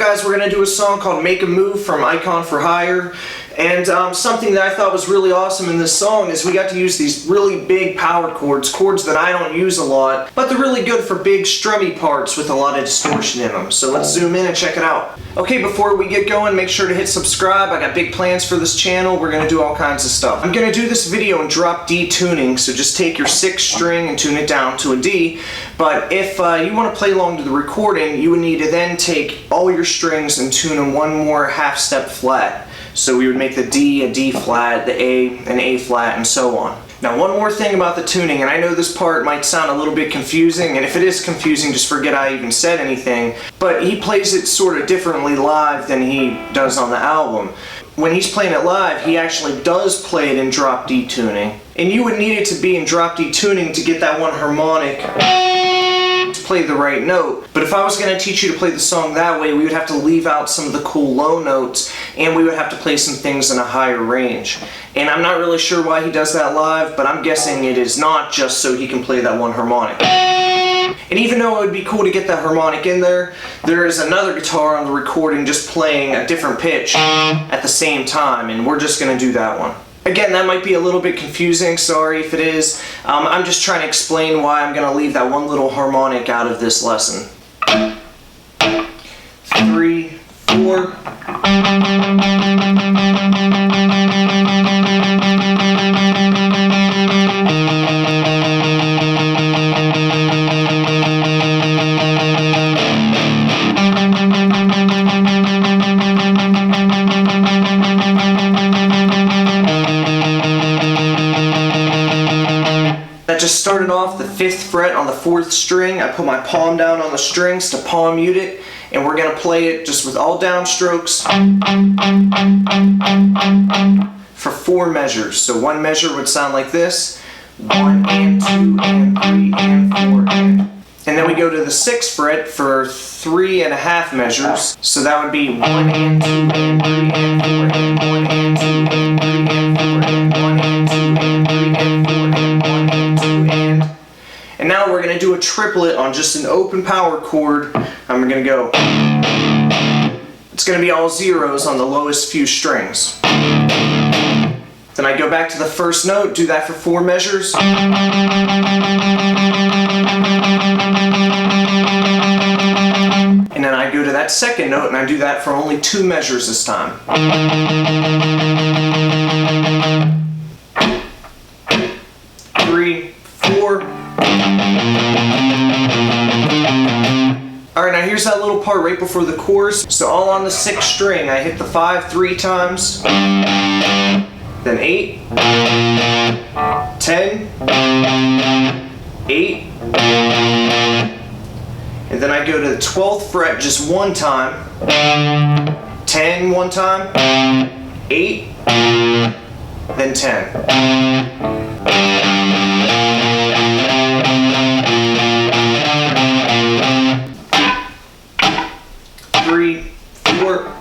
guys, we're going to do a song called Make a Move from Icon for Hire. And something that I thought was really awesome in this song is we got to use these really big power chords, chords that I don't use a lot, but they're really good for big strummy parts with a lot of distortion in them. So let's zoom in and check it out. Okay, before we get going, make sure to hit subscribe. I got big plans for this channel. We're going to do all kinds of stuff. I'm going to do this video in drop D tuning, so just take your 6th string and tune it down to a D. But if you want to play along to the recording, you would need to then take all your strings and tune them one more half step flat. So we would make the D a D flat, the A an A flat, and so on. Now one more thing about the tuning, and I know this part might sound a little bit confusing, and if it is confusing, just forget I even said anything, but he plays it sort of differently live than he does on the album. When he's playing it live, he actually does play it in drop D tuning, and you would need it to be in drop D tuning to get that one harmonic to play the right note. But if I was going to teach you to play the song that way, we would have to leave out some of the cool low notes, and we would have to play some things in a higher range. And I'm not really sure why he does that live, but I'm guessing it is not just so he can play that one harmonic. And even though it would be cool to get that harmonic in there, there is another guitar on the recording just playing a different pitch at the same time, and we're just going to do that one. Again, that might be a little bit confusing, sorry if it is. I'm just trying to explain why I'm going to leave that one little harmonic out of this lesson. 3, 4. That just started off the 5th fret on the 4th string. I put my palm down on the strings to palm mute it, and we're going to play it just with all downstrokes for 4 measures. So one measure would sound like this: 1 and 2 and 3 and 4 and then we go to the 6th fret for 3.5 measures. So that would be 1 and 2 and 3 and 4 and 1 and 2 and 3 and 4 and 1 and 2 and 3 and 4 and 1 and 2 and. And now we're going to do a triplet on just an open power chord. And we're going to go. It's going to be all zeros on the lowest few strings. Then I go back to the first note, do that for 4 measures. And then I go to that second note and I do that for only 2 measures this time. 3, 4. Alright, now here's that little part right before the chorus. So all on the 6th string, I hit the 5 3 times, then 8, 10, 8, and then I go to the 12th fret just one time, 10 one time, 8, then 10. 3, 4.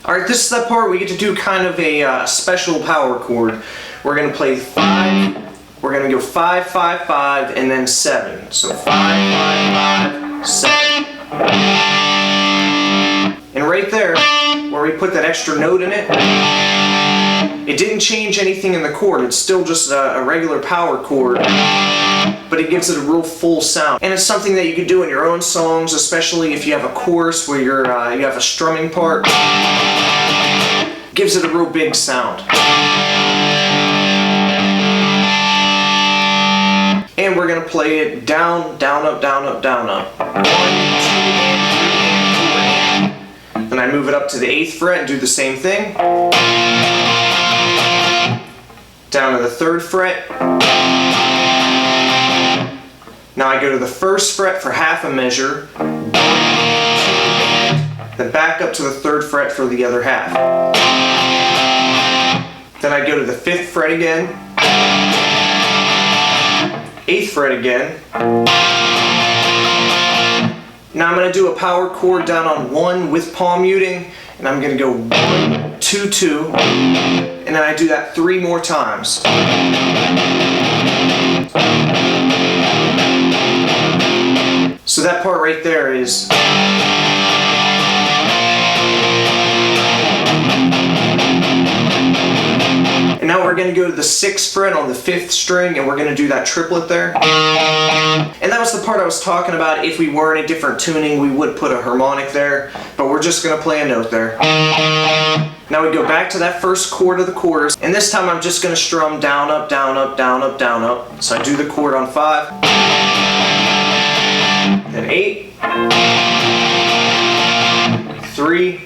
Alright, this is that part where we get to do kind of a special power chord. We're going to play 5, we're going to go 5, 5, 5, and then 7. So 5, 5, 5, 7. And right there, where we put that extra note in it, it didn't change anything in the chord. It's still just a regular power chord, but it gives it a real full sound. And it's something that you could do in your own songs, especially if you have a chorus where you have a strumming part. Gives it a real big sound. And we're going to play it down, down, up, down, up, down, up. 1, 2, and 3, and 4, and. Then I move it up to the 8th fret and do the same thing. Down to the 3rd fret. Now I go to the 1st fret for half a measure, then back up to the 3rd fret for the other half. Then I go to the 5th fret again, 8th fret again. Now I'm going to do a power chord down on 1 with palm muting, and I'm going to go 1, 2, 2, and then I do that 3 more times. So that part right there is. And now we're going to go to the 6th fret on the 5th string, and we're going to do that triplet there. And that was the part I was talking about. If we were in a different tuning, we would put a harmonic there, but we're just going to play a note there. Now we go back to that first chord of the chorus, and this time I'm just going to strum down, up, down, up, down, up, down, up. So I do the chord on 5, then 8, 3,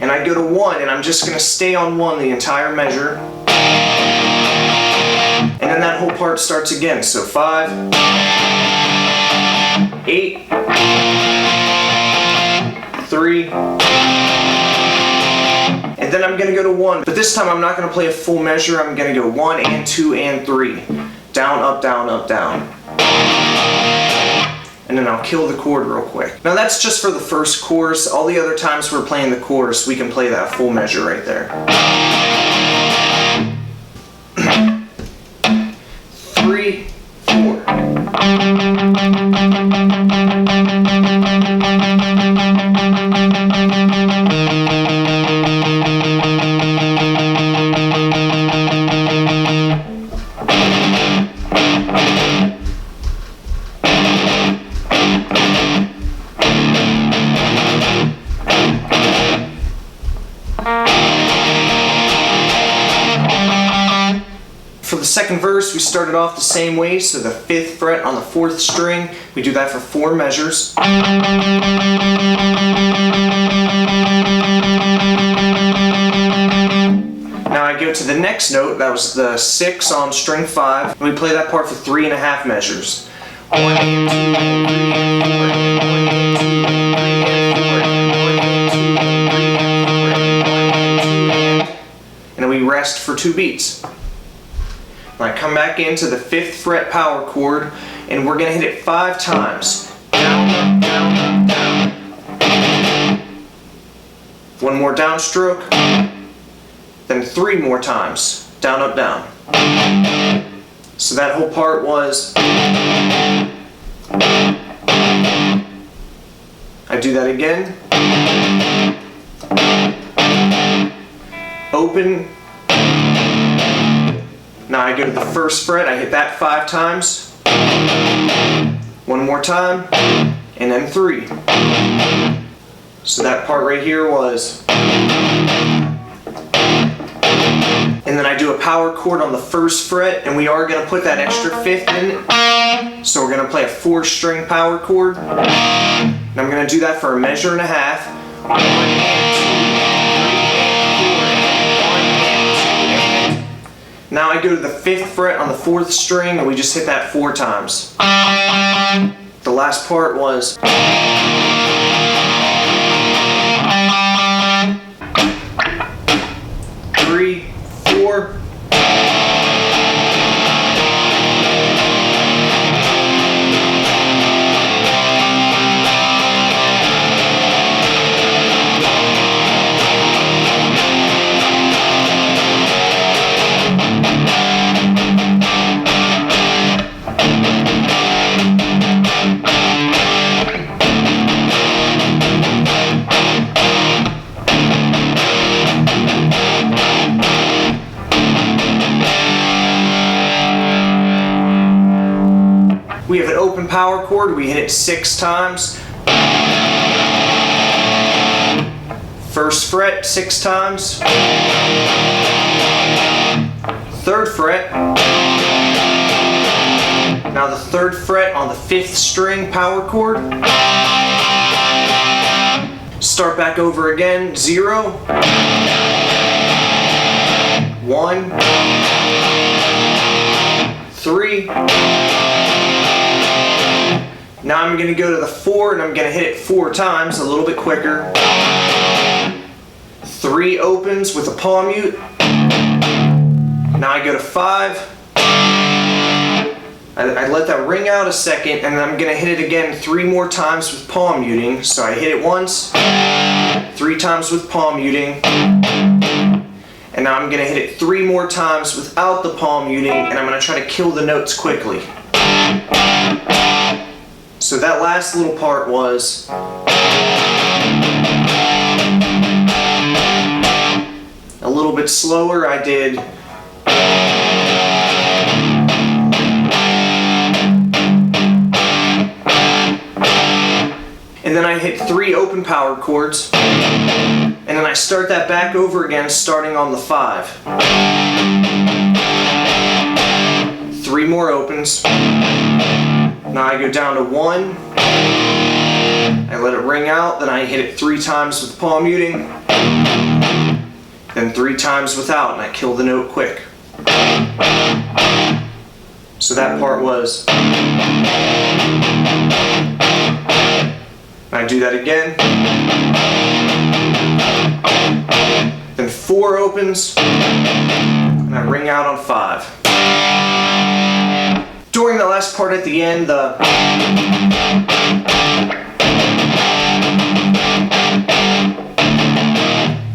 and I go to 1, and I'm just going to stay on 1 the entire measure. And then that whole part starts again. So 5, 8, 3, and then I'm going to go to 1. But this time I'm not going to play a full measure. I'm going to go 1 and 2 and 3. Down, up, down, up, down. And then I'll kill the chord real quick. Now that's just for the first chorus. All the other times we're playing the chorus, we can play that full measure right there. 3, 4. For the second verse, we started off the same way, so the 5th fret on the 4th string, we do that for 4 measures. Now I go to the next note, that was the 6 on string 5, and we play that part for 3.5 measures. 1 and 2 and 3 and 4 and 1 and 2 and 3 and 4 and 1 and 2 and 3 and 4 and 1 and 2 and then we rest for 2 beats. I come back into the 5th fret power chord, and we're going to hit it 5 times. Down, up, down, up, down. 1 more downstroke, then 3 more times. Down, up, down. So that whole part was. I do that again. Open. Now I go to the 1st fret, I hit that 5 times, 1 more time, and then 3. So that part right here was. And then I do a power chord on the 1st fret, and we are going to put that extra 5th in. So we're going to play a 4-string power chord. And I'm going to do that for a measure and a half. 1 and 2 and 3 and 4 and 1 and 2 and. Now I go to the 5th fret on the 4th string, and we just hit that 4 times. The last part was. 3, 4. We have an open power chord, we hit it 6 times. 1st fret 6 times. 3rd fret. Now the 3rd fret on the 5th string power chord. Start back over again, 0, 1, 3. Now I'm going to go to the 4, and I'm going to hit it 4 times, a little bit quicker. 3, 3 opens with a palm mute. Now I go to 5. I let that ring out a second, and then I'm going to hit it again 3 more times with palm muting. So I hit it once, 3 times with palm muting, and now I'm going to hit it 3 more times without the palm muting, and I'm going to try to kill the notes quickly. So that last little part was a little bit slower. I did and then I hit 3 open power chords, and then I start that back over again starting on the 5. 3 more opens. Now I go down to 1. I let it ring out, then I hit it 3 times with palm muting, then 3 times without, and I kill the note quick. So that part was. I do that again. Then 4 opens, and I ring out on 5. During the last part at the end,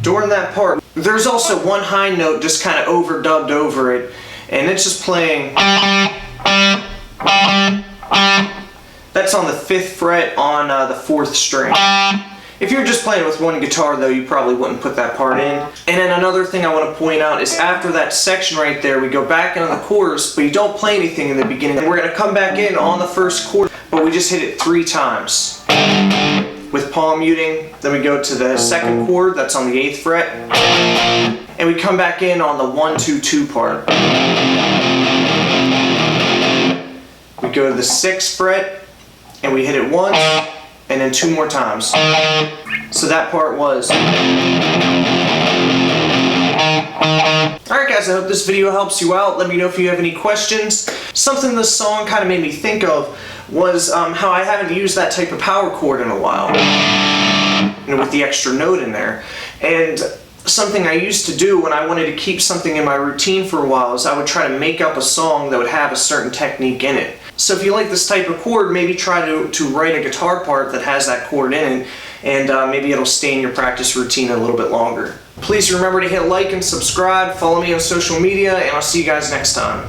during that part, there's also one high note just kind of overdubbed over it, and it's just playing. That's on the 5th fret on the 4th string. If you're just playing with one guitar though, you probably wouldn't put that part in. And then another thing I want to point out is after that section right there, we go back into the chorus, but you don't play anything in the beginning. And we're going to come back in on the 1st chord, but we just hit it 3 times. With palm muting, then we go to the 2nd chord, that's on the 8th fret. And we come back in on the 1-2-2 part. We go to the 6th fret, and we hit it once, and then 2 more times. So that part was. Alright guys, I hope this video helps you out. Let me know if you have any questions. Something this song kind of made me think of was how I haven't used that type of power chord in a while. With the extra note in there. And something I used to do when I wanted to keep something in my routine for a while is I would try to make up a song that would have a certain technique in it. So if you like this type of chord, maybe try to write a guitar part that has that chord in it, and maybe it'll stay in your practice routine a little bit longer. Please remember to hit like and subscribe, follow me on social media, and I'll see you guys next time.